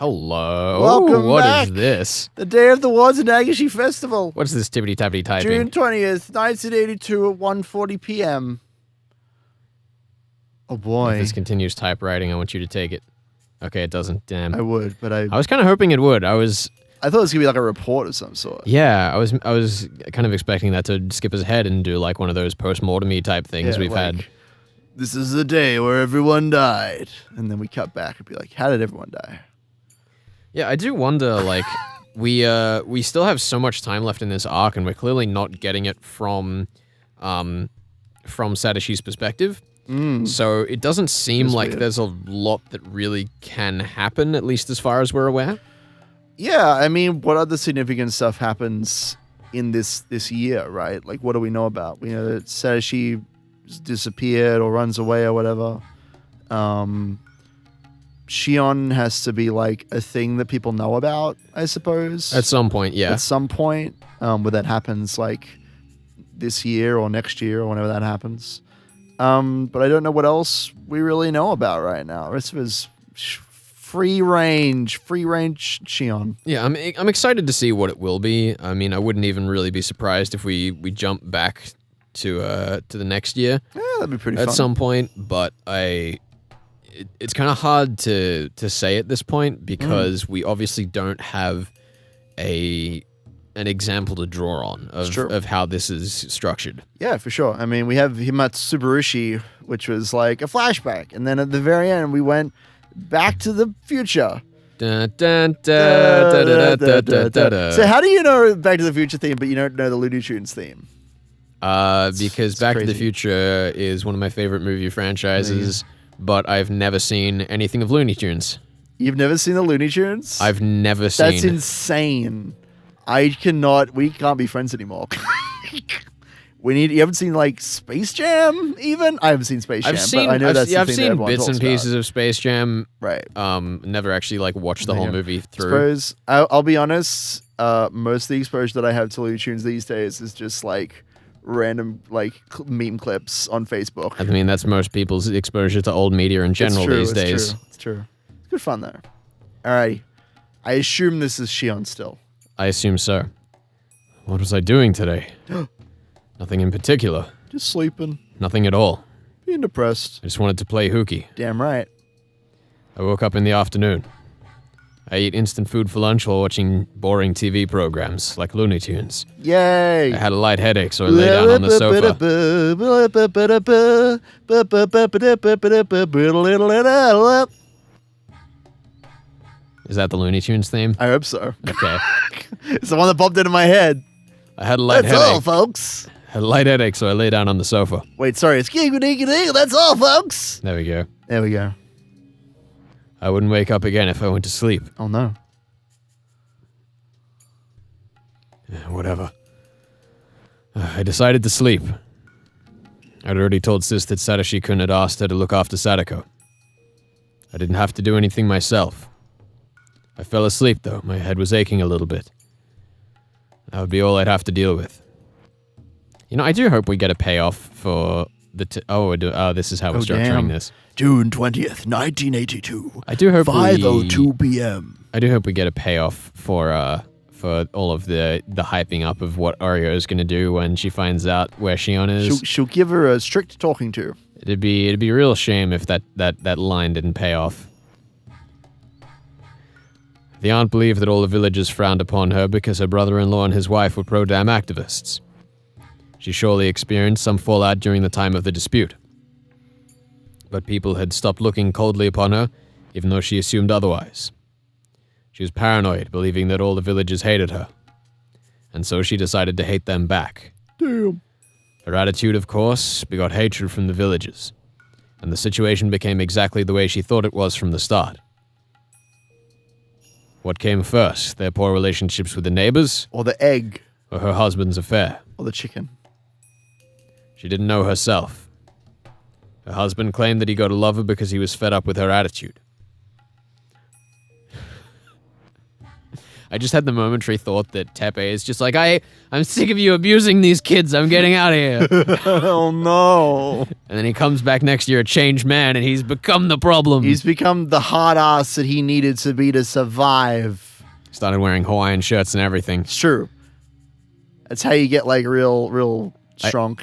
Hello. Welcome What back. is this? The day of the Watanagashi Festival. What's this tippity-tappity typing? June 20th, 1982 at 1:40 p.m. Oh boy. If this continues typewriting, I want you to take it. Okay, it doesn't. Damn. I would, but I was kind of hoping it would. I thought it was gonna be like a report of some sort. Yeah, I was kind of expecting that to skip ahead and do like one of those post-mortem-y type things we've had. This is the day where everyone died. And then we cut back and be like, how did everyone die? Yeah, I do wonder, like, we still have so much time left in this arc, and we're clearly not getting it from Sadashi's perspective. So it doesn't seem like there's a lot that really can happen, at least as far as we're aware. Yeah, I mean, what other significant stuff happens in this year, right? Like, what do we know about? We know that Sadashi disappeared or runs away or whatever. Shion has to be like a thing that people know about, I suppose. At some point, yeah. At some point, where that happens, like this year or next year or whenever that happens. But I don't know what else we really know about right now. The rest of it is free range Shion. Yeah, I'm excited to see what it will be. I mean, I wouldn't even really be surprised if we jump back to the next year. Yeah, that'd be pretty fun. At some point, but it's kind of hard to say at this point because we obviously don't have an example to draw on of how this is structured. Yeah, for sure. I mean, we have Higurashi, which was like a flashback, and then at the very end we went back to the future. Dun, dun, dun, dun, dun, dun, dun, dun. So how do you know Back to the Future theme, but you don't know the Looney Tunes theme? Because Back to the crazy. Future is one of my favorite movie franchises, but I've never seen anything of Looney Tunes. You've never seen the Looney Tunes? I've never seen. That's insane. We can't be friends anymore. You haven't seen like Space Jam even? I haven't seen Space Jam, but I know that's the I've thing that seen everyone bits and talks pieces of Space Jam. Right. Never actually like watched the whole movie through. Suppose I'll be honest. Most of the exposure that I have to Looney Tunes these days is just like random like meme clips on Facebook. I mean, that's most people's exposure to old media in general these days. It's true. It's good fun though. Alrighty. I assume this is Shion still. I assume so. What was I doing today? Nothing in particular. Just sleeping. Nothing at all. Being depressed. I just wanted to play hooky. Damn right. I woke up in the afternoon. I ate instant food for lunch while watching boring TV programs like Looney Tunes. Yay! I had a light headache, so I lay down on the sofa. Is that the Looney Tunes theme? I hope so. Okay. It's the one that popped into my head. I had a light That's headache. all, folks. Had a light headache, so I lay down on the sofa. Wait, sorry. It's that's all, folks. There we go. There we go. I wouldn't wake up again if I went to sleep. Oh, no. Whatever. I decided to sleep. I'd already told Sis that Sadashi-kun had asked her to look after Sadako. I didn't have to do anything myself. I fell asleep, though. My head was aching a little bit. That would be all I'd have to deal with. You know, I do hope we get a payoff for the... this is how we're structuring this. June 20th, 1982. I do hope 5:02 p.m. I do hope we get a payoff for all of the hyping up of what Oreo is going to do when she finds out where Shion is. She'll give her a strict talking to. It'd be a real shame if that line didn't pay off. The aunt believed that all the villagers frowned upon her because her brother-in-law and his wife were pro-Dam activists. She surely experienced some fallout during the time of the dispute. But people had stopped looking coldly upon her, even though she assumed otherwise. She was paranoid, believing that all the villagers hated her. And so she decided to hate them back. Damn. Her attitude, of course, begot hatred from the villagers, and the situation became exactly the way she thought it was from the start. What came first, their poor relationships with the neighbors, Or the egg. or her husband's affair? Or the chicken. She didn't know herself. Her husband claimed that he got to love her because he was fed up with her attitude. I just had the momentary thought that Tepe is just like, I'm sick of you abusing these kids. I'm getting out of here. Oh, no. And then he comes back next year a changed man, and he's become the problem. He's become the hard ass that he needed to be to survive. Started wearing Hawaiian shirts and everything. It's true. That's how you get, like, real strong.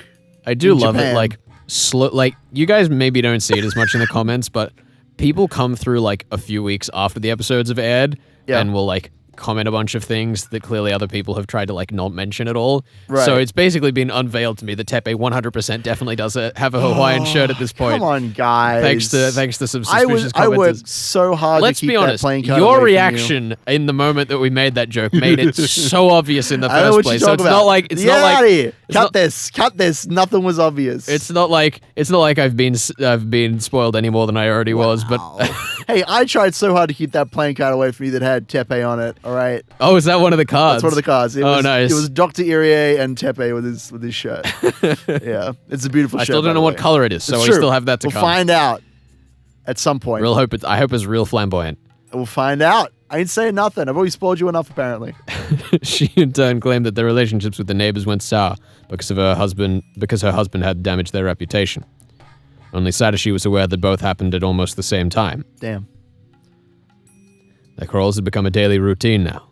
I do love Japan. it. Like, you guys maybe don't see it as much in the comments, but people come through, like, a few weeks after the episodes have aired and will, like, comment a bunch of things that clearly other people have tried to, like, not mention at all. Right. So it's basically been unveiled to me that Tepe 100% definitely does have a Hawaiian shirt at this point. Come on, guys. Thanks to some suspicious I commenters. worked so hard Let's to keep be honest, that playing card your away reaction in the moment that we made that joke made it so obvious in the I know first what place. you're So it's talking not about. like it's Get not like out of here. it's Cut this. Nothing was obvious. It's not like I've been spoiled any more than I already was. But hey, I tried so hard to keep that playing card away from you that had Tepe on it. All right, oh, is that one of the cards? that's one of the cards. Nice. It was Dr. Irie and Tepe with his shirt. Yeah, it's a beautiful I shirt. still don't know what color it is, so It's I true. still have that to We'll come. find out at some point. I hope it's real flamboyant. We'll find out. I ain't saying nothing. I've already spoiled you enough, apparently. She in turn claimed that their relationships with the neighbors went sour because her husband had damaged their reputation. Only Satoshi was aware that both happened at almost the same time. Damn. Their quarrels had become a daily routine now.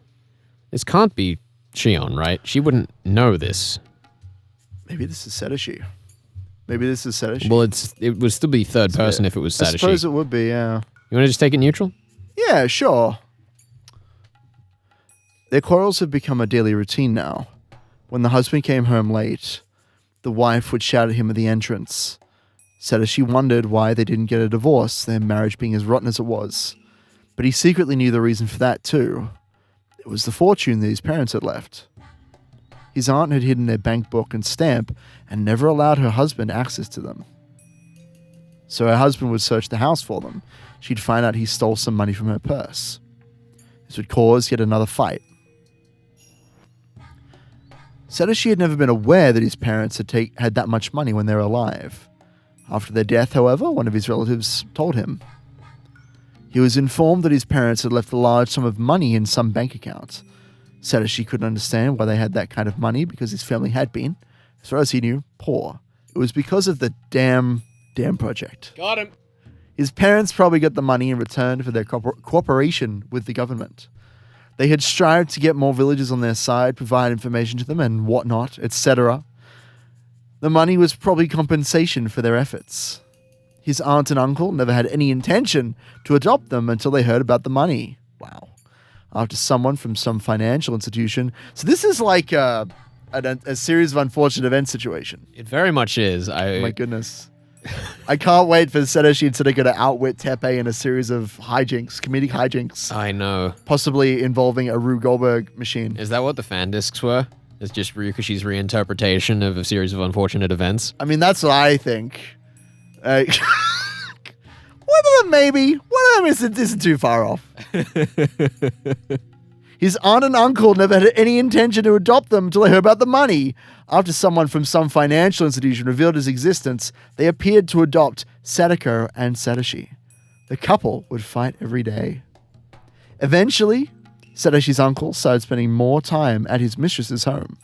This can't be Shion, right? She wouldn't know this. Maybe this is Satoshi. Well, it would still be third person if it was Satoshi. I suppose it would be, yeah. You want to just take it neutral? Yeah, sure. Their quarrels have become a daily routine now. When the husband came home late, the wife would shout at him at the entrance. Satoshi wondered why they didn't get a divorce, their marriage being as rotten as it was. But he secretly knew the reason for that too. It was the fortune that his parents had left. His aunt had hidden their bank book and stamp and never allowed her husband access to them. So her husband would search the house for them. She'd find out he stole some money from her purse. This would cause yet another fight. Satoshi had never been aware that his parents had that much money when they were alive. After their death, however, one of his relatives told him. He was informed that his parents had left a large sum of money in some bank account. Satoshi couldn't understand why they had that kind of money because his family had been, as far as he knew, poor. It was because of the damn project. Got him. His parents probably got the money in return for their cooperation with the government. They had strived to get more villagers on their side, provide information to them and whatnot, etc. The money was probably compensation for their efforts. His aunt and uncle never had any intention to adopt them until they heard about the money. Wow. After someone from some financial institution. So this is like a series of unfortunate events situation. It very much is. Oh my goodness. I can't wait for Satoshi and Tsuruga to outwit Tepe in a series of hijinks, comedic hijinks. I know. Possibly involving a Rube Goldberg machine. Is that what the fan discs were? It's just Ryukishi's reinterpretation of a series of unfortunate events? I mean, that's what I think. One of them maybe. One of them isn't too far off. His aunt and uncle never had any intention to adopt them until they heard about the money. After someone from some financial institution revealed his existence, they appeared to adopt Sadako and Satoshi. The couple would fight every day. Eventually, Satoshi's uncle started spending more time at his mistress's home.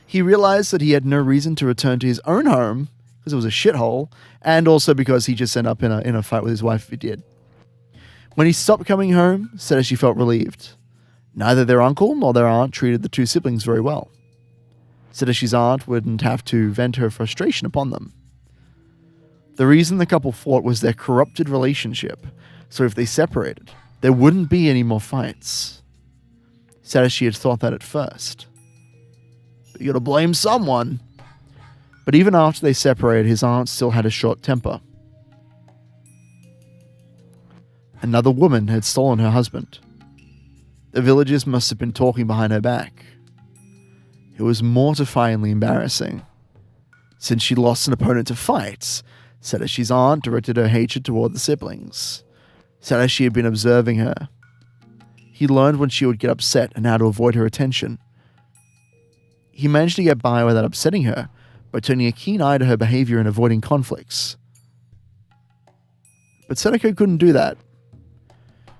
He realized that he had no reason to return to his own home because it was a shithole, and also because he just ended up in a fight with his wife if he did. When he stopped coming home, Satoshi felt relieved. Neither their uncle nor their aunt treated the two siblings very well. Satoshi's aunt wouldn't have to vent her frustration upon them. The reason the couple fought was their corrupted relationship, so if they separated, there wouldn't be any more fights. Satoshi had thought that at first. But you gotta blame someone. But even after they separated, his aunt still had a short temper. Another woman had stolen her husband. The villagers must have been talking behind her back. It was mortifyingly embarrassing. Since she lost an opponent to fight, Satoshi's aunt directed her hatred toward the siblings. Satoshi had been observing her. He learned when she would get upset and how to avoid her attention. He managed to get by without upsetting her by turning a keen eye to her behavior and avoiding conflicts. But Sadako couldn't do that.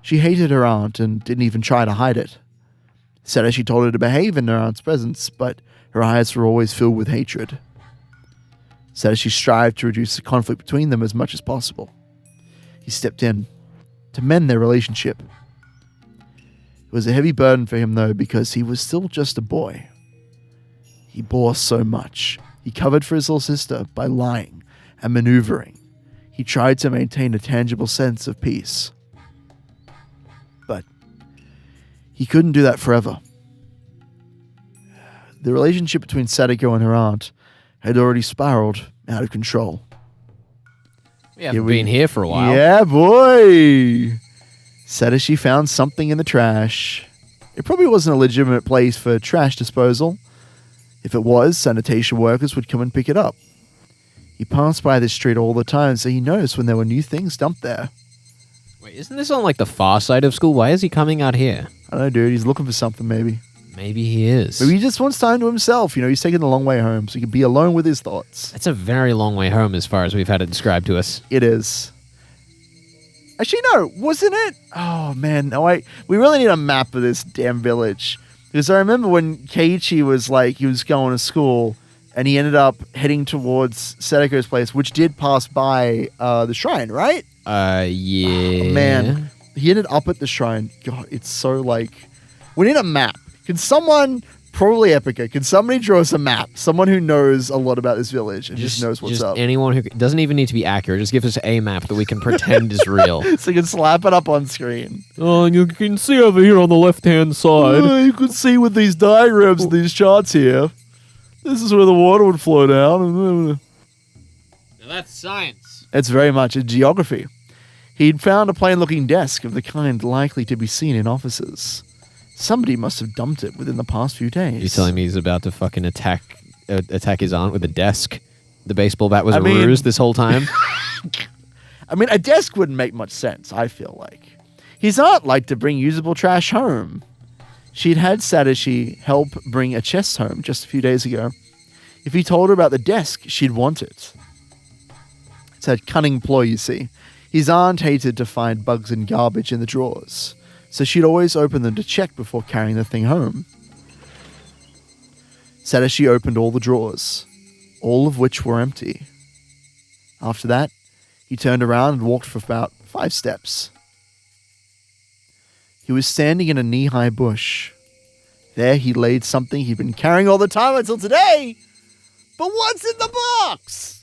She hated her aunt and didn't even try to hide it. Satoshi told her to behave in her aunt's presence, but her eyes were always filled with hatred. Satoshi strived to reduce the conflict between them as much as possible. He stepped in to mend their relationship. It was a heavy burden for him, though, because he was still just a boy. He bore so much. He covered for his little sister by lying and maneuvering. He tried to maintain a tangible sense of peace. But he couldn't do that forever. The relationship between Sadako and her aunt had already spiraled out of control. We haven't been here for a while. Yeah, boy! Satoshi found something in the trash. It probably wasn't a legitimate place for trash disposal. If it was, sanitation workers would come and pick it up. He passed by this street all the time, so he noticed when there were new things dumped there. Wait, isn't this on like the far side of school? Why is he coming out here? I don't know, dude. He's looking for something, maybe. Maybe he is. Maybe he just wants time to himself. You know, he's taking a long way home, so he can be alone with his thoughts. That's a very long way home as far as we've had it described to us. It is. Actually, no, wasn't it? Oh, man. No, we really need a map of this damn village. Because I remember when Keiichi was like, he was going to school, and he ended up heading towards Sadako's place, which did pass by the shrine, right? Yeah. Oh, man. He ended up at the shrine. God, it's so like... We need a map. Can someone... Probably Epica. Can somebody draw us a map? Someone who knows a lot about this village and just knows what's up. Anyone who doesn't even need to be accurate. Just give us a map that we can pretend is real. So you can slap it up on screen. Oh, you can see over here on the left-hand side. You can see with these diagrams and these charts here. This is where the water would flow down. Now that's science. It's very much a geography. He'd found a plain-looking desk of the kind likely to be seen in offices. Somebody must have dumped it within the past few days. You're telling me he's about to fucking attack his aunt with a desk? The baseball bat was a ruse this whole time? I mean, a desk wouldn't make much sense, I feel like. His aunt liked to bring usable trash home. She'd had Satoshi help bring a chest home just a few days ago. If he told her about the desk, she'd want it. It's a cunning ploy, you see. His aunt hated to find bugs and garbage in the drawers, so she'd always open them to check before carrying the thing home. Satoshi opened all the drawers, all of which were empty. After that, he turned around and walked for about 5 steps. He was standing in a knee-high bush. There he laid something he'd been carrying all the time until today. But what's in the box?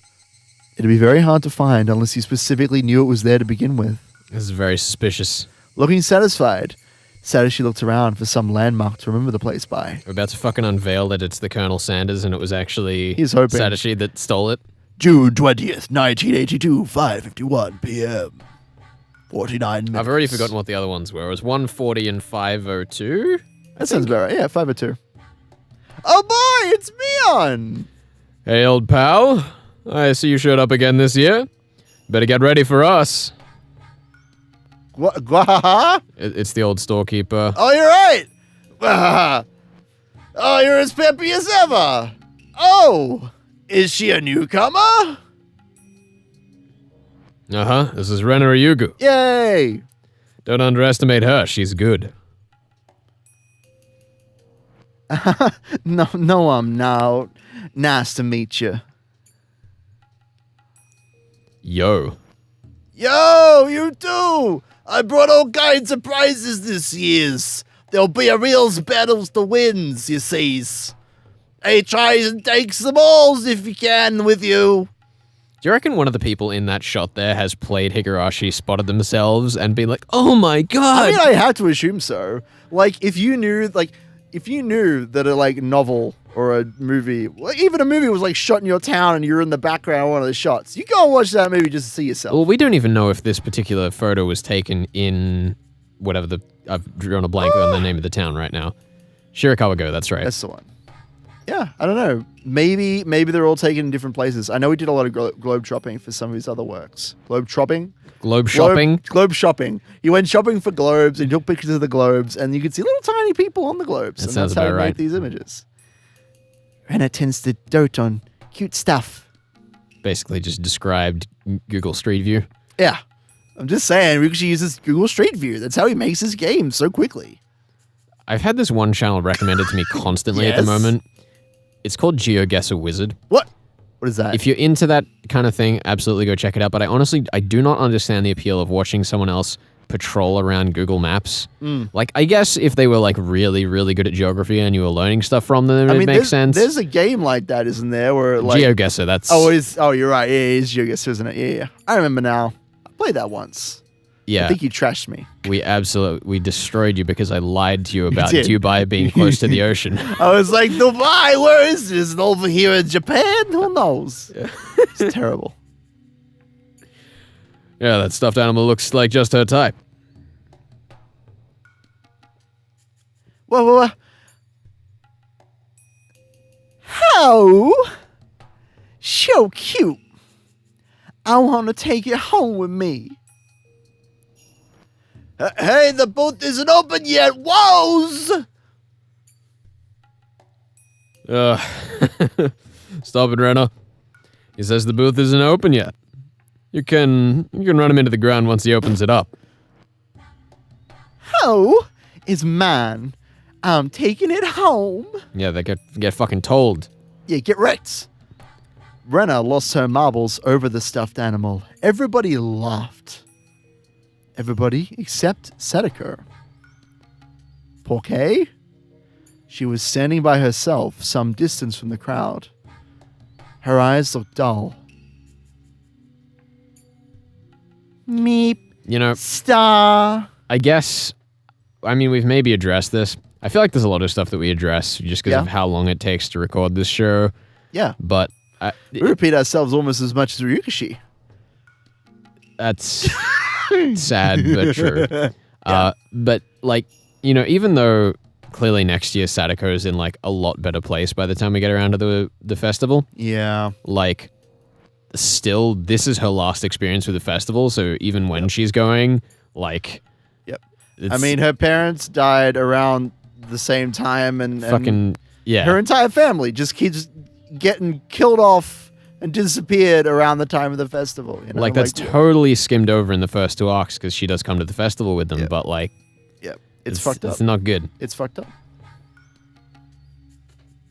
It'd be very hard to find unless he specifically knew it was there to begin with. This is very suspicious. Looking satisfied, Satoshi looked around for some landmark to remember the place by. We're about to fucking unveil that it's the Colonel Sanders and it was actually He's hoping. Satoshi that stole it. June 20th, 1982, 5:51 p.m. 49 minutes. I've already forgotten what the other ones were. It was 140 and 502? That sounds about right. Yeah, 5:02. Oh boy, it's Mion! Hey, old pal. I see you showed up again this year. Better get ready for us. What? It's the old storekeeper. Oh, you're right! Oh, you're as peppy as ever! Oh! Is she a newcomer? Uh-huh. This is Renner Yugu. Yay! Don't underestimate her. She's good. No, I'm not. Nice to meet you. Yo. Yo, you too! I brought all kinds of prizes this year's. There'll be a real battles to wins, you sees. Hey, tries and takes the balls if you can with you. Do you reckon one of the people in that shot there has played Higurashi, spotted themselves, and been like, oh my god! I mean, I had to assume so. Like, if you knew that a novel or a movie, well, even a movie was shot in your town and you're in the background of one of the shots, you go and watch that movie just to see yourself. Well, we don't even know if this particular photo was taken in whatever I've drawn a blank on the name of the town right now. Shirakawa-go, that's right. That's the one. Yeah, I don't know. Maybe they're all taken in different places. I know he did a lot of globe shopping for some of his other works. Globe shopping? Globe shopping? Globe shopping. He went shopping for globes and took pictures of the globes, and you could see little tiny people on the globes. That sounds about right. That's how he made these images. Renner tends to dote on cute stuff. Basically just described Google Street View. Yeah. I'm just saying, Rikushi uses Google Street View. That's how he makes his game so quickly. I've had this one channel recommended to me constantly at the Yes? moment. It's called GeoGuessr Wizard. What? What is that? If you're into that kind of thing, absolutely go check it out. But I do not understand the appeal of watching someone else patrol around Google Maps. Like, I guess if they were like really, really good at geography and you were learning stuff from them, it makes sense. There's a game like that, isn't there? Where like GeoGuessr, that's... Oh, you're right. Yeah, it is GeoGuessr, isn't it? Yeah. I remember now. I played that once. Yeah. I think you trashed me. We destroyed you because I lied to you about did. Dubai being close to the ocean. I was like, Dubai, where is this? Over here in Japan? Who knows? It's terrible. Yeah, that stuffed animal looks like just her type. Whoa. How? So cute. I want to take it home with me. Hey, the booth isn't open yet. Woes! Stop it, Renner. He says the booth isn't open yet. You can run him into the ground once he opens it up. How is mine? I'm taking it home. Yeah, they get fucking told. Yeah, get wrecked. Renna lost her marbles over the stuffed animal. Everybody laughed. Everybody except Sadako. Porque? She was standing by herself, some distance from the crowd. Her eyes looked dull. Meep. You know, Star. I guess, I mean, we've maybe addressed this. I feel like there's a lot of stuff that we address just because of how long it takes to record this show. Yeah. But We repeat ourselves almost as much as Ryukishi. that's sad, but true. But, like, you know, even though clearly next year Sadako is in, like, a lot better place by the time we get around to the festival, Yeah. like, still, this is her last experience with the festival, so even when she's going, like... Yep. It's I mean, her parents died around the same time, and fucking... Yeah. her entire family just keeps getting killed off and disappeared around the time of the festival. You know? Like, that's totally skimmed over in the first two arcs because she does come to the festival with them, Yep. but, like... Yep. It's fucked up. It's not good. It's fucked up.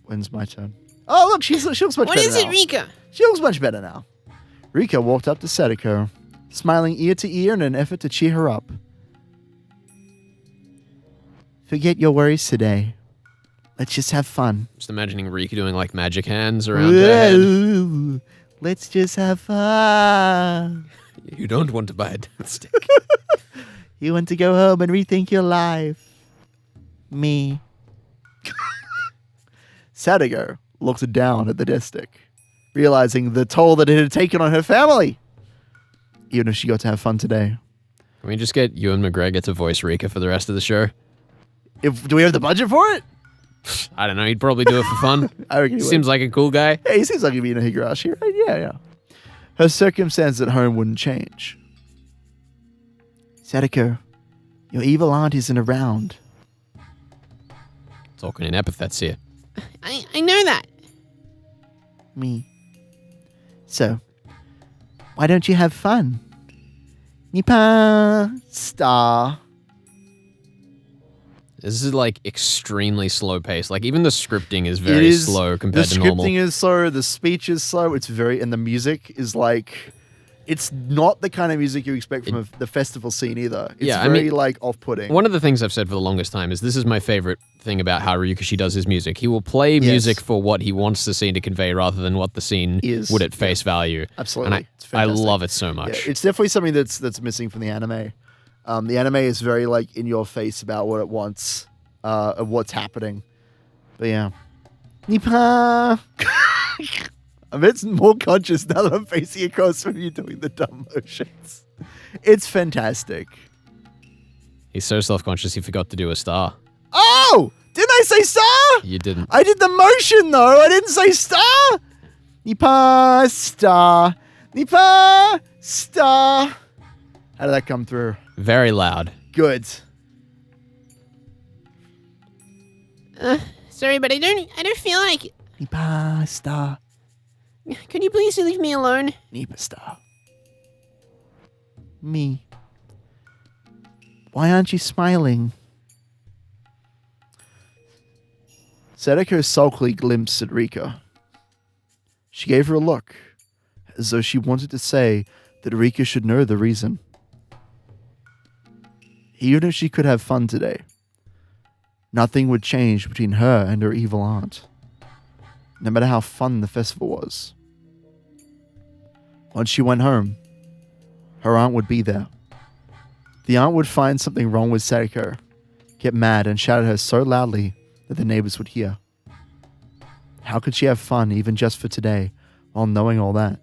When's my turn? Oh, look, she looks much better now. What is it, Rika? She looks much better now. Rika walked up to Sadako, smiling ear to ear in an effort to cheer her up. Forget your worries today. Let's just have fun. Just imagining Rika doing, like, magic hands around her head. Whoa, let's just have fun. You don't want to buy a dance stick. You want to go home and rethink your life. Me. Sadako looked down at the death stick, realizing the toll that it had taken on her family. Even if she got to have fun today. Can we just get Ewan McGregor to voice Rika for the rest of the show? Do we have the budget for it? I don't know. He'd probably do it for fun. I reckon he would. Seems like a cool guy. Yeah, he seems like he'd be in a Higurashi, right? Yeah. Her circumstance at home wouldn't change. Sadako, your evil aunt isn't around. Talking in epithets here. I know that. Me. So, why don't you have fun? Nipa star. This is like extremely slow paced. Like even the scripting is very slow compared to normal. The scripting is slow, the speech is slow, and the music is like, it's not the kind of music you expect from the festival scene either. It's very like off-putting. One of the things I've said for the longest time is this is my favorite thing about how Ryukishi does his music. He will play music for what he wants the scene to convey rather than what the scene would at face value. Absolutely. And I love it so much. Yeah, it's definitely something that's missing from the anime. The anime is very like in your face about what it wants, of what's happening. But yeah. Nipa. I'm a bit more conscious now that I'm facing across from you doing the dumb motions. It's fantastic. He's so self-conscious he forgot to do a star. Oh! Didn't I say star? You didn't. I did the motion though. I didn't say star. Nipa star. Nipa star. How did that come through? Very loud. Good. Sorry, but I don't feel like it. Nipa star. Could you please leave me alone? Nipa star. Me. Why aren't you smiling? Sadako sulkily glimpsed at Rika. She gave her a look, as though she wanted to say that Rika should know the reason. Even if she could have fun today, nothing would change between her and her evil aunt, no matter how fun the festival was. Once she went home, her aunt would be there. The aunt would find something wrong with Sadako, get mad and shout at her so loudly that the neighbors would hear. How could she have fun even just for today while knowing all that?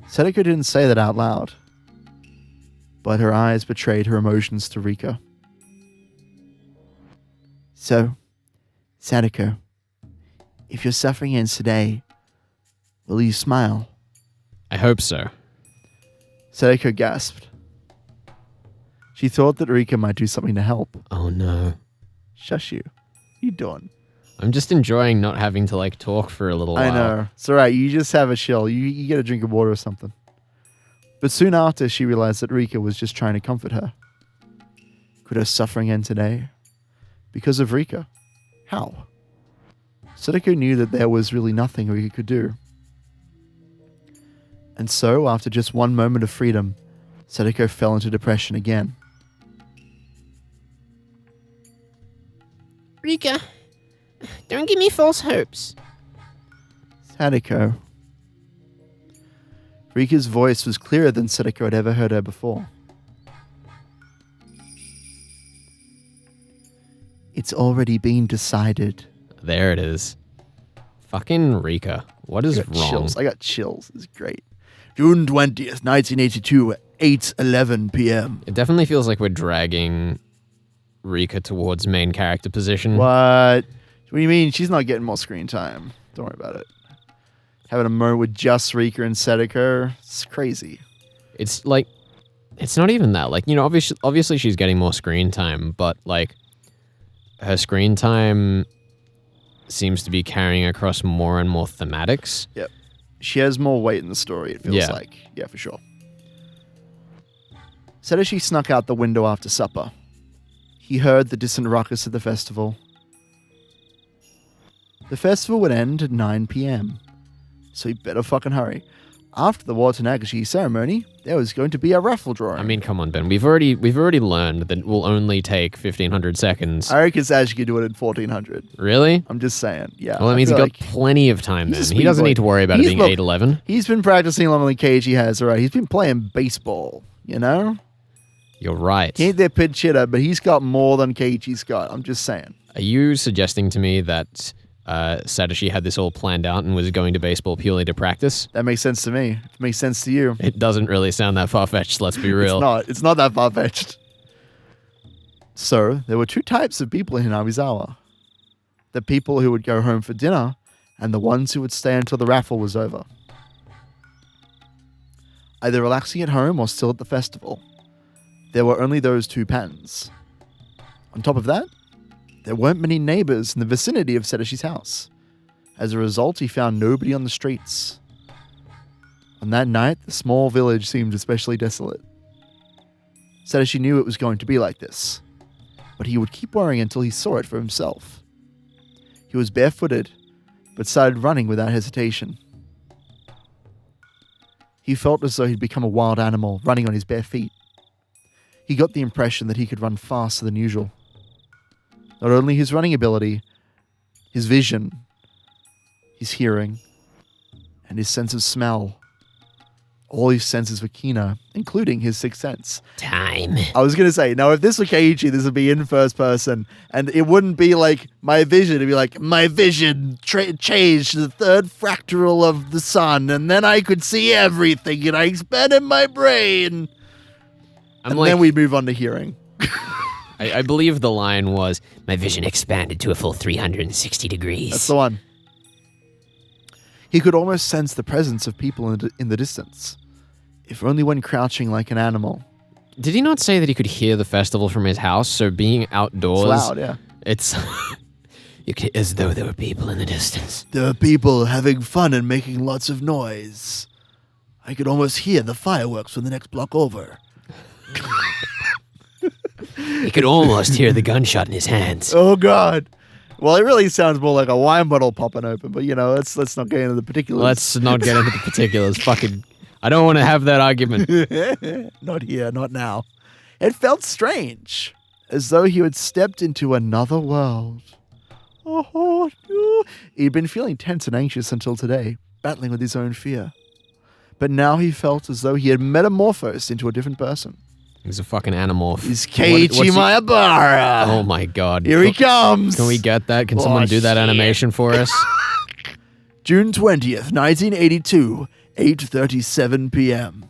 Sadako didn't say that out loud, but her eyes betrayed her emotions to Rika. So, Sadako, if your suffering ends today, will you smile? I hope so. Sadako gasped. She thought that Rika might do something to help. Oh no. Shush you. What are you doing? I'm just enjoying not having to talk for a little while. I know. It's alright. You just have a chill. You get a drink of water or something. But soon after, she realized that Rika was just trying to comfort her. Could her suffering end today? Because of Rika? How? Sadako knew that there was really nothing Rika could do. And so, after just one moment of freedom, Sadako fell into depression again. Rika, don't give me false hopes. Sadako. Rika's voice was clearer than Sadako had ever heard her before. It's already been decided. There it is. Fucking Rika. What is wrong? Chills. I got chills. It's great. June 20th, 1982, 8:11 p.m. It definitely feels like we're dragging Rika towards main character position. What do you mean? She's not getting more screen time. Don't worry about it. Having a moment with just Rika and Sadako. It's crazy. It's it's not even that. Obviously she's getting more screen time, but her screen time seems to be carrying across more and more thematics. Yep. She has more weight in the story, it feels like. Yeah, for sure. Satoshi snuck out the window after supper. He heard the distant ruckus of the festival. The festival would end at 9 p.m., so he better fucking hurry. After the Watanagashi ceremony, there was going to be a raffle drawing. I mean, come on, Ben. We've already learned that it will only take 1,500 seconds. I reckon Sashi could do it in 1,400. Really? I'm just saying, yeah. Well, that means he's got plenty of time then. He doesn't need to worry about it being 8:11. He's been practicing longer than KG has, alright. He's been playing baseball, you know? You're right. He ain't their pitch hitter, but he's got more than KG's got. I'm just saying. Are you suggesting to me that Satoshi had this all planned out and was going to baseball purely to practice? That makes sense to me. It makes sense to you. It doesn't really sound that far-fetched, let's be real. It's not that far-fetched. So, there were two types of people in Hinabizawa. The people who would go home for dinner, and the ones who would stay until the raffle was over. Either relaxing at home or still at the festival. There were only those two patterns. On top of that, there weren't many neighbors in the vicinity of Satoshi's house. As a result, he found nobody on the streets. On that night, the small village seemed especially desolate. Satoshi knew it was going to be like this, but he would keep worrying until he saw it for himself. He was barefooted, but started running without hesitation. He felt as though he'd become a wild animal, running on his bare feet. He got the impression that he could run faster than usual. Not only his running ability, his vision, his hearing, and his sense of smell. All his senses were keener, including his sixth sense. Time. I was going to say, now if this were Keiichi, this would be in first person, and it wouldn't be like my vision. It'd be like, my vision changed to the third fractal of the sun, and then I could see everything, and I expanded my brain. Then we move on to hearing. I believe the line was, My vision expanded to a full 360 degrees. That's the one. He could almost sense the presence of people in the distance, if only when crouching like an animal. did he not say that he could hear the festival from his house? So being outdoors... It's loud, yeah. It's... as though there were people in the distance. There are people having fun and making lots of noise. I could almost hear the fireworks from the next block over. He could almost hear the gunshot in his hands. Oh God. Well, it really sounds more like a wine bottle popping open, but let's not get into the particulars. Let's not get into the particulars. Fucking, I don't want to have that argument. Not here, not now. It felt strange, as though he had stepped into another world. Oh, no. He'd been feeling tense and anxious until today, battling with his own fear. But now he felt as though he had metamorphosed into a different person. He's a fucking animorph. He's Keiichi Maebara. Oh my God. Here he comes. Can we get that? Can someone do that animation for us? June 20th, 1982, 8:37 p.m.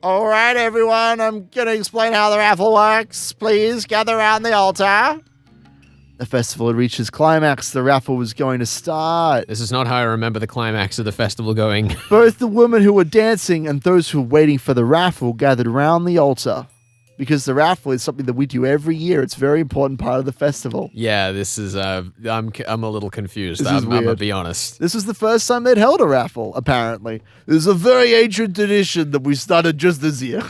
All right, everyone, I'm going to explain how the raffle works. Please gather around the altar. The festival had reached its climax. The raffle was going to start. This is not how I remember the climax of the festival going. Both the women who were dancing and those who were waiting for the raffle gathered around the altar. Because the raffle is something that we do every year. It's a very important part of the festival. Yeah, this is, I'm a little confused. This is I'm going to weird. be honest. This was the first time they'd held a raffle, apparently. It was a very ancient tradition that we started just this year.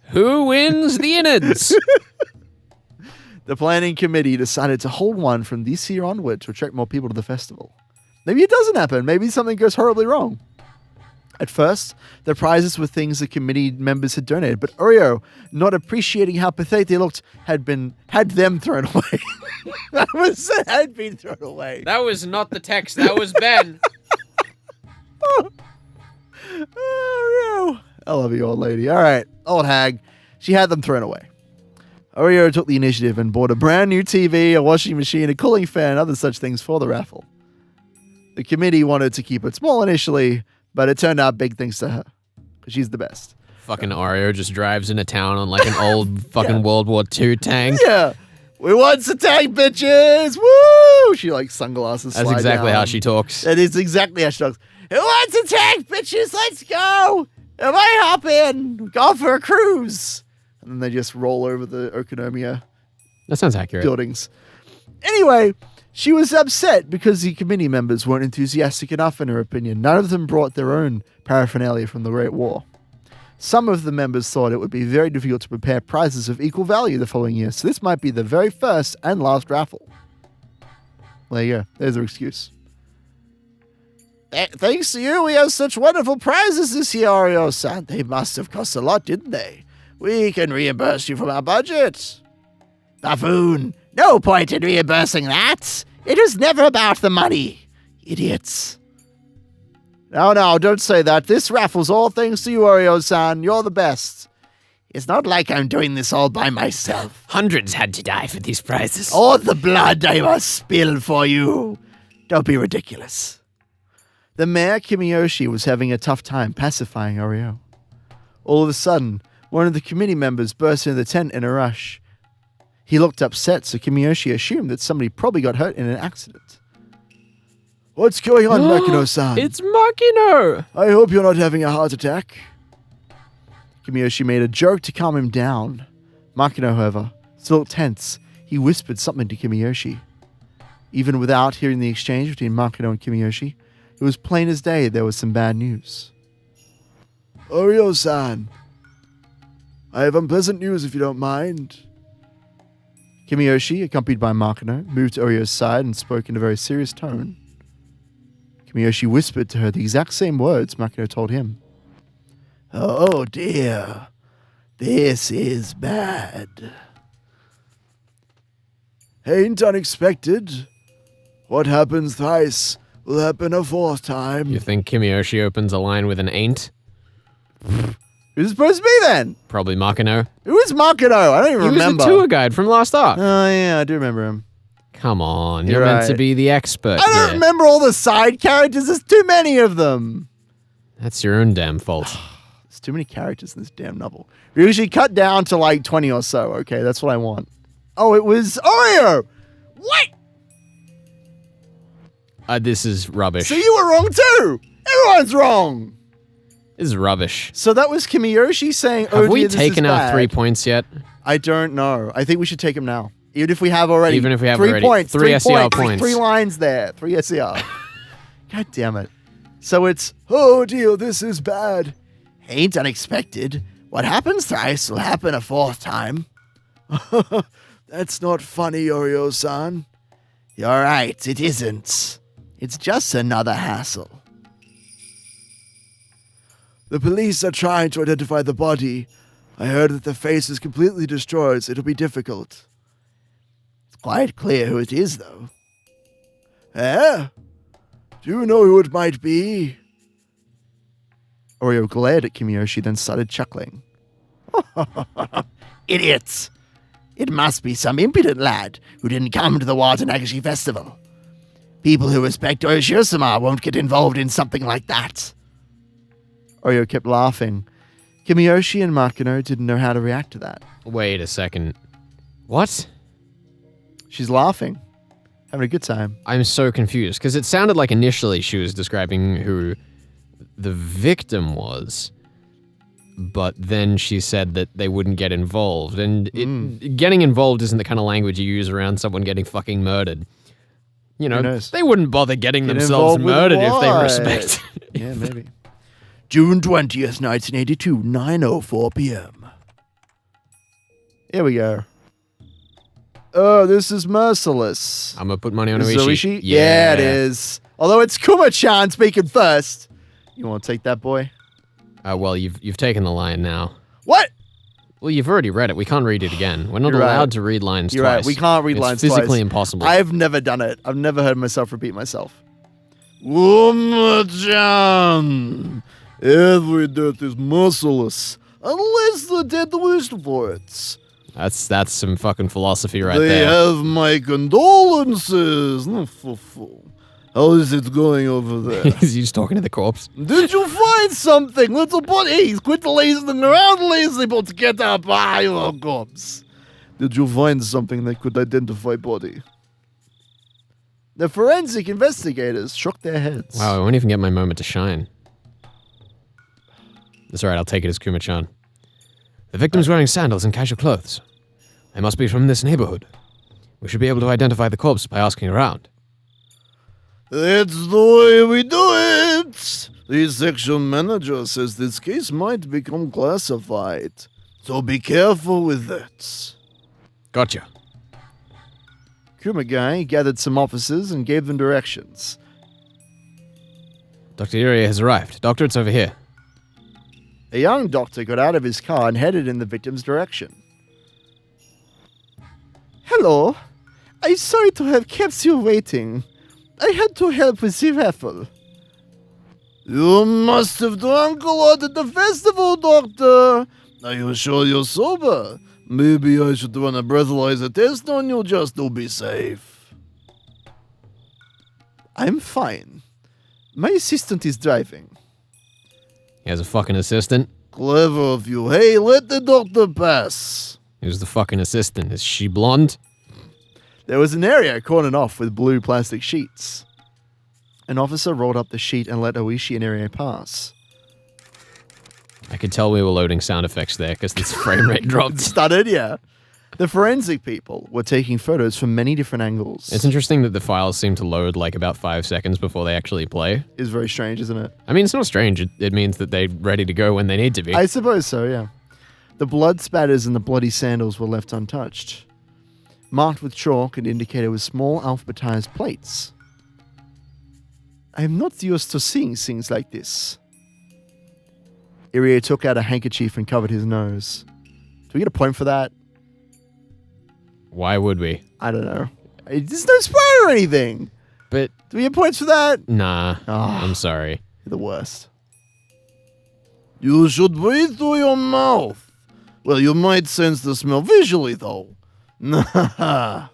Who wins the innards? The planning committee decided to hold one from this year onward to attract more people to the festival. Maybe it doesn't happen. Maybe something goes horribly wrong. At first, the prizes were things the committee members had donated, but Oreo, not appreciating how pathetic they looked, had them thrown away. Had been thrown away. That was not the text. That was Ben. Oreo. I love you, old lady. All right, old hag. She had them thrown away. Oreo took the initiative and bought a brand new TV, a washing machine, a cooling fan, and other such things for the raffle. The committee wanted to keep it small initially, but it turned out big thanks to her, because she's the best. Fucking Oreo just drives into town on like an old fucking World War II tank. Yeah. We want some tank, bitches! Woo! She like sunglasses. That's slide exactly down. how she talks. That is exactly how she talks. Who wants a tank, bitches? Let's go! Everybody hop in! Go for a cruise! And then they just roll over the Okonomiya That sounds accurate. buildings. Anyway, she was upset because the committee members weren't enthusiastic enough in her opinion. None of them brought their own paraphernalia from the Great War. Some of the members thought it would be very difficult to prepare prizes of equal value the following year, so this might be the very first and last raffle. There you go. There's their excuse. Thanks to you, we have such wonderful prizes this year, Oreo-san. They must have cost a lot, didn't they? We can reimburse you from our budget. Buffoon. No point in reimbursing that. It was never about the money. Idiots. No, don't say that. This raffle's all thanks to you, Oreo-san. You're the best. It's not like I'm doing this all by myself. Hundreds had to die for these prizes. All the blood I must spill for you. Don't be ridiculous. The mayor, Kimiyoshi, was having a tough time pacifying Oreo. All of a sudden, one of the committee members burst into the tent in a rush. He looked upset, so Kimiyoshi assumed that somebody probably got hurt in an accident. What's going on, Makino-san? It's Makino! I hope you're not having a heart attack. Kimiyoshi made a joke to calm him down. Makino, however, still tense, he whispered something to Kimiyoshi. Even without hearing the exchange between Makino and Kimiyoshi, it was plain as day there was some bad news. Oreo-san, I have unpleasant news if you don't mind. Kimiyoshi, accompanied by Makino, moved to Oreo's side and spoke in a very serious tone. Kimiyoshi whispered to her the exact same words Makino told him. Oh dear, this is bad. Ain't unexpected. What happens thrice will happen a fourth time. You think Kimiyoshi opens a line with an ain't? Who's it supposed to be then? Probably Makino. Who is Makino? I don't even He remember. was the tour guide from Lost Ark. Oh yeah, I do remember him. Come on, You're you're meant to right. be the expert. I don't here. remember all the side characters. There's too many of them. That's your own damn fault. There's too many characters in this damn novel. We usually cut down to like 20 or so. Okay, that's what I want. Oh, it was Oreo. What? This is rubbish. So you were wrong too. Everyone's wrong. This is rubbish. So that was Kimiyoshi saying, "Oh Have we dear, this is taken out bad." 3 points yet? I don't know. I think we should take them now. Even if we have already. Even if we have 3 already. points. 3 SER points. points. 3 lines there. 3 SER. God damn it. So it's, oh dear, this is bad. Ain't unexpected. What happens thrice will happen a fourth time. That's not funny, Oreo-san. You're right, it isn't. It's just another hassle. The police are trying to identify the body. I heard that the face is completely destroyed, so it'll be difficult. It's quite clear who it is, though. Eh? Do you know who it might be? Oreo glared at Kimiyoshi, then started chuckling. Idiots! It must be some impudent lad who didn't come to the Watanagashi Festival. People who respect Oshiro-sama won't get involved in something like that. Oreo kept laughing. Kimiyoshi and Makino didn't know how to react to that. Wait a second. What? She's laughing. Having a good time. I'm so confused, because it sounded like initially she was describing who the victim was, but then she said that they wouldn't get involved, and getting involved isn't the kind of language you use around someone getting fucking murdered. You know, they wouldn't bother getting themselves murdered if they respect. Yeah, maybe. June 20th, 1982, 9:04 p.m. Here we go. Oh, this is merciless. I'm gonna put money on Is Oishi. Yeah, it is. Although it's Kuma-chan speaking first. You want to take that, boy? Well, you've taken the line now. What? Well, you've already read it. We can't read it again. We're not allowed to read lines You're twice. right. We can't read lines twice. It's physically impossible. I've never done it. I've never heard myself repeat myself. Kuma-chan. Every death is merciless, unless the dead wish for it. That's some fucking philosophy right They there. have my condolences. How is it going over there? He's just talking to the corpse. Did you find something, little buddy? Quit lazing around lazy, but get up, your corpse. Did you find something that could identify body? The forensic investigators shook their heads. Wow, I won't even get my moment to shine. That's alright, I'll take it as Kuma-chan. The victim's wearing sandals and casual clothes. They must be from this neighborhood. We should be able to identify the corpse by asking around. That's the way we do it. The section manager says this case might become classified. So be careful with that. Gotcha. Kumagai gathered some officers and gave them directions. Dr. Irie has arrived. Doctor, it's over here. A young doctor got out of his car and headed in the victim's direction. Hello. I'm sorry to have kept you waiting. I had to help with the raffle. You must have drunk a lot at the festival, Doctor. Are you sure you're sober? Maybe I should run a breathalyzer test on you just to be safe. I'm fine. My assistant is driving. He has a fucking assistant. Clever of you. Hey, let the doctor pass. Who's the fucking assistant? Is she blonde? There was an area cordoned off with blue plastic sheets. An officer rolled up the sheet and let Oishi and Irie pass. I could tell we were loading sound effects there because this frame rate dropped. Stuttered, yeah. The forensic people were taking photos from many different angles. It's interesting that the files seem to load like about 5 seconds before they actually play. It's very strange, isn't it? I mean, it's not strange. It means that they're ready to go when they need to be. I suppose so, yeah. The blood spatters and the bloody sandals were left untouched. Marked with chalk and indicated with small alphabetized plates. I am not used to seeing things like this. Irie took out a handkerchief and covered his nose. Do we get a point for that? Why would we? I don't know. There's no spoiler or anything. But Do we get points for that? nah, Oh. I'm sorry. You're the worst. You should breathe through your mouth. Well, you might sense the smell visually, though. The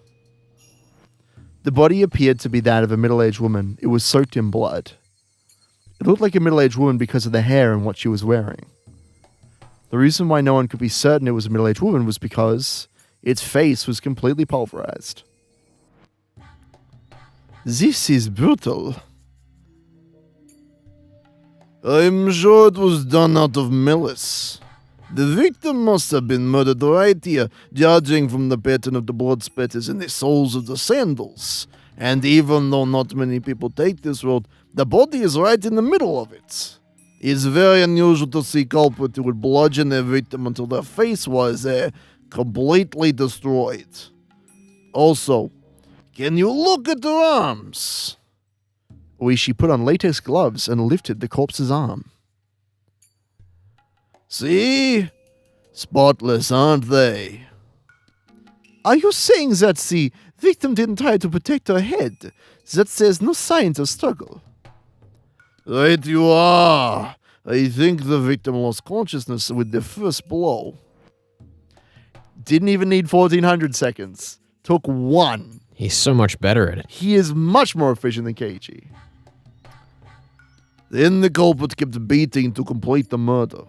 body appeared to be that of a middle-aged woman. It was soaked in blood. It looked like a middle-aged woman because of the hair and what she was wearing. The reason why no one could be certain it was a middle-aged woman was because its face was completely pulverized. This is brutal. I'm sure it was done out of malice. The victim must have been murdered right here, judging from the pattern of the blood spatters in the soles of the sandals. And even though not many people take this road, the body is right in the middle of it. It's very unusual to see culprit who would bludgeon their victim until their face was completely destroyed. Also, can you look at their arms? Oishi put on latex gloves and lifted the corpse's arm. See? Spotless, aren't they? Are you saying that the victim didn't try to protect her head? That there's no signs of struggle? Right you are. I think the victim lost consciousness with the first blow. Didn't even need 1400 seconds. Took one. He's so much better at it. He is much more efficient than Keiichi. Then the culprit kept beating to complete the murder.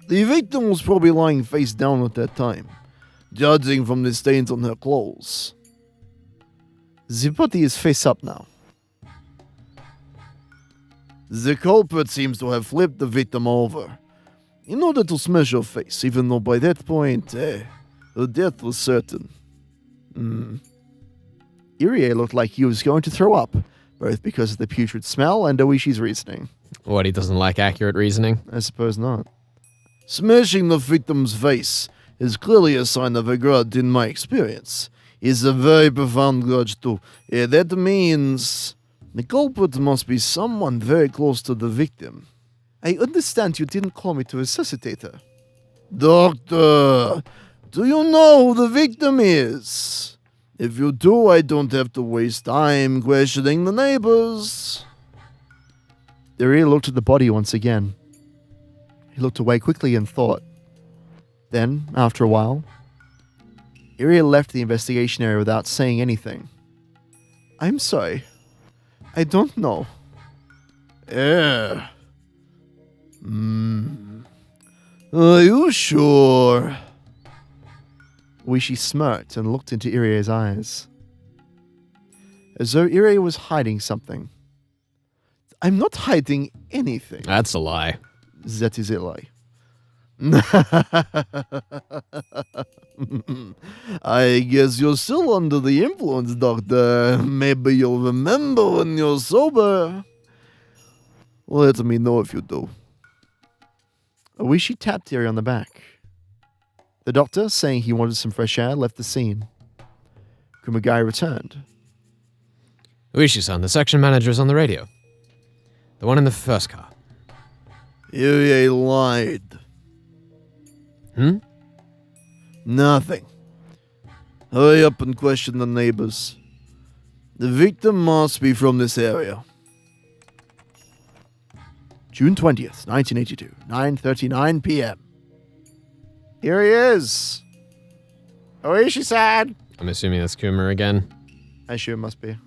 The victim was probably lying face down at that time, judging from the stains on her clothes. The body is face up now. The culprit seems to have flipped the victim over in order to smash her face, even though by that point, her death was certain. Irie looked like he was going to throw up, both because of the putrid smell and Oishi's reasoning. What, he doesn't like accurate reasoning? I suppose not. Smashing the victim's face is clearly a sign of a grudge in my experience. It's a very profound grudge too. That means the culprit must be someone very close to the victim. I understand you didn't call me to resuscitate her. Doctor, do you know who the victim is? If you do, I don't have to waste time questioning the neighbors. Irie looked at the body once again. He looked away quickly and thought. Then, after a while, Irie left the investigation area without saying anything. I'm sorry. I don't know. Are you sure? Oishi smirked and looked into Irie's eyes, as though Irie was hiding something. I'm not hiding anything. That's a lie. That is a lie. I guess you're still under the influence, Doctor. Maybe you'll remember when you're sober. Let me know if you do. Oishi tapped Irie on the back. The doctor, saying he wanted some fresh air, left the scene. Kumagai returned. Uishi-san, the section manager's on the radio. The one in the first car. Irie lied. Nothing. Hurry up and question the neighbors. The victim must be from this area. June 20th, 1982, 9:39 p.m. Here he is. Oishi-san. I'm assuming that's Kuma again. I sure must be.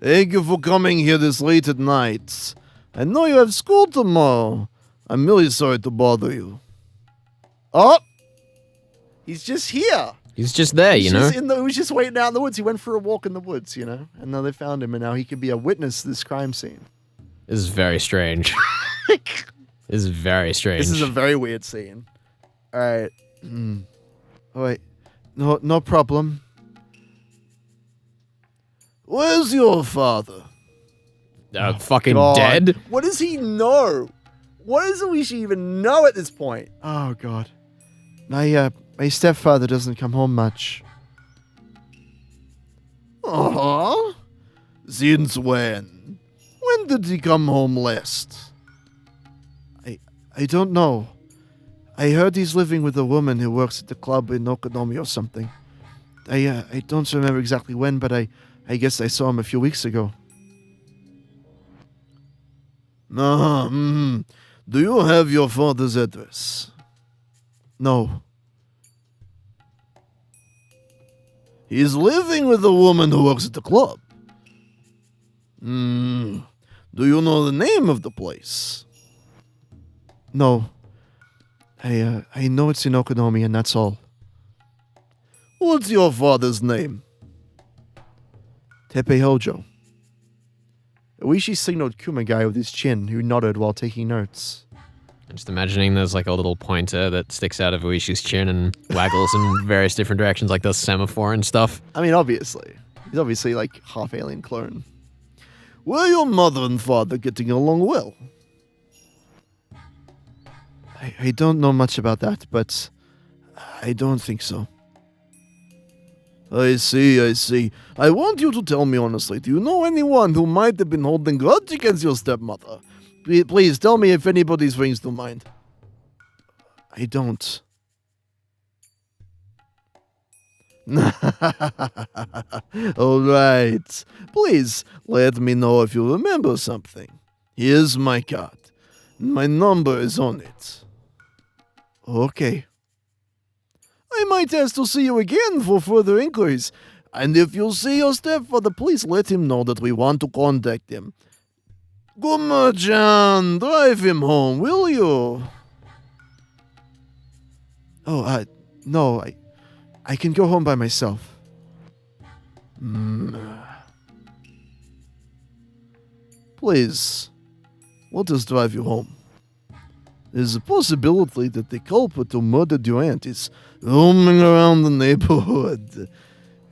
Thank you for coming here this late at night. I know you have school tomorrow. I'm really sorry to bother you. Oh! He's just here. He's just there, you know? He was just waiting out in the woods. He went for a walk in the woods, you know? And now they found him, and now he could be a witness to this crime scene. This is very strange. This is very strange. This is a very weird scene. All right. Oh, wait. No problem. Where's your father? Fucking God. dead? What does he know? What does Oishi even know at this point? Oh, God. My stepfather doesn't come home much. Uh-huh. Since when? When did he come home last? I don't know. I heard he's living with a woman who works at the club in Okonomi or something. I don't remember exactly when, but I guess I saw him a few weeks ago. Do you have your father's address? No. He's living with a woman who works at the club. Do you know the name of the place? No. I know it's in Okonomi and that's all. What's your father's name? Teppei Hojo. Oishi signaled Kumagai with his chin, who nodded while taking notes. I'm just imagining there's like a little pointer that sticks out of Uishi's chin and waggles in various different directions, like the semaphore and stuff. I mean, obviously. He's obviously like half alien clone. Were your mother and father getting along well? I don't know much about that, but I don't think so. I see. I want you to tell me honestly, do you know anyone who might have been holding grudge against your stepmother? Please tell me if anybody springs to mind. I don't. Alright. Please, let me know if you remember something. Here's my card. My number is on it. Okay. I might ask to see you again for further inquiries. And if you see your stepfather, please let him know that we want to contact him. Guma-chan, drive him home, will you? Oh, no, I can go home by myself. Please, let us drive you home. There's a possibility that the culprit who murdered your aunt is roaming around the neighborhood.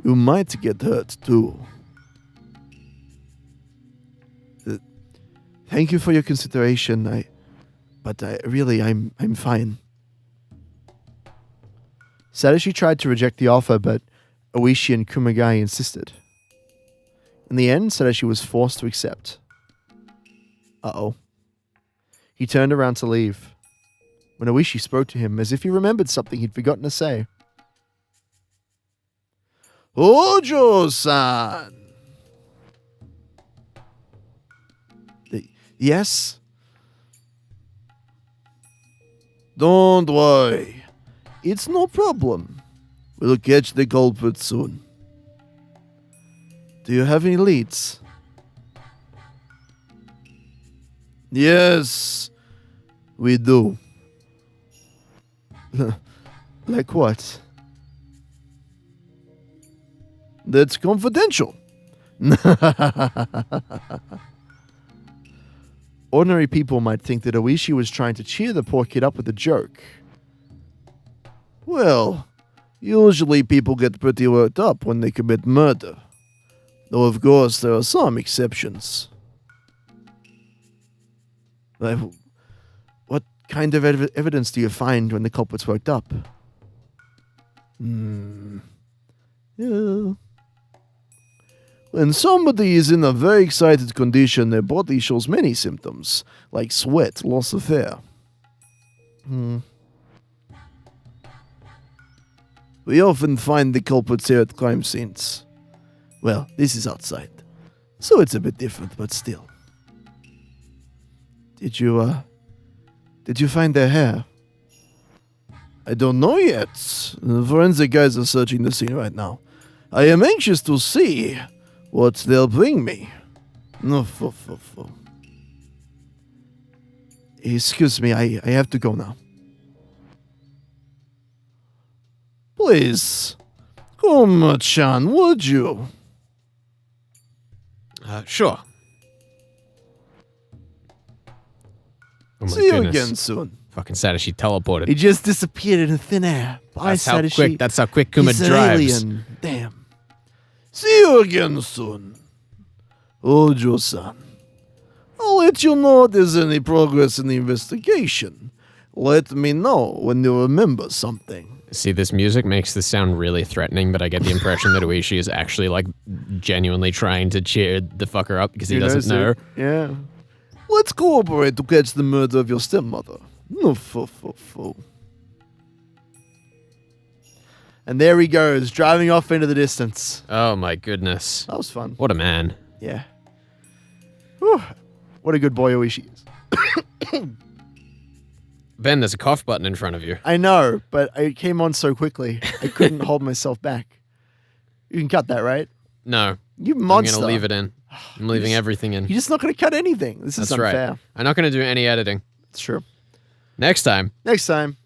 You might get hurt too. Thank you for your consideration. I'm fine. Satoshi tried to reject the offer, but Oishi and Kumagai insisted. In the end, Satoshi was forced to accept. Uh-oh. He turned around to leave, when Oishi spoke to him as if he remembered something he'd forgotten to say. Hojo-san! Yes? Don't worry. It's no problem. We'll catch the culprit soon. Do you have any leads? Yes, we do. Like what? That's confidential. Ordinary people might think that Oishi was trying to cheer the poor kid up with a joke. Well, usually people get pretty worked up when they commit murder. Though of course there are some exceptions. What kind of evidence do you find when the culprit's worked up? Yeah. When somebody is in a very excited condition, their body shows many symptoms, like sweat, loss of hair. We often find the culprits here at crime scenes. Well, this is outside, so it's a bit different, but still. Did you find their hair? I don't know yet. The forensic guys are searching the scene right now. I am anxious to see what they'll bring me. Excuse me, I have to go now. Please, Kuma-chan, would you? Sure. Oh my See you goodness. again soon. Fucking Satoshi teleported. He just disappeared in thin air. Bye, Satoshi. That's how quick Kuma He's an drives. alien. Damn. See you again soon. Ojo-san. I'll let you know if there's any progress in the investigation. Let me know when you remember something. See, this music makes this sound really threatening, but I get the impression that Oishi is actually, like, genuinely trying to cheer the fucker up because he doesn't know. Yeah. Let's cooperate to catch the murder of your stepmother. And there he goes, driving off into the distance. Oh my goodness. That was fun. What a man. Yeah. Whew. What a good boy Oishi is. Ben, there's a cough button in front of you. I know, but it came on so quickly, I couldn't hold myself back. You can cut that, right? No. You monster. I'm going to leave it in. I'm leaving everything in. You're just not going to cut anything. This is That's unfair. right. I'm not going to do any editing. It's true. Next time. Next time.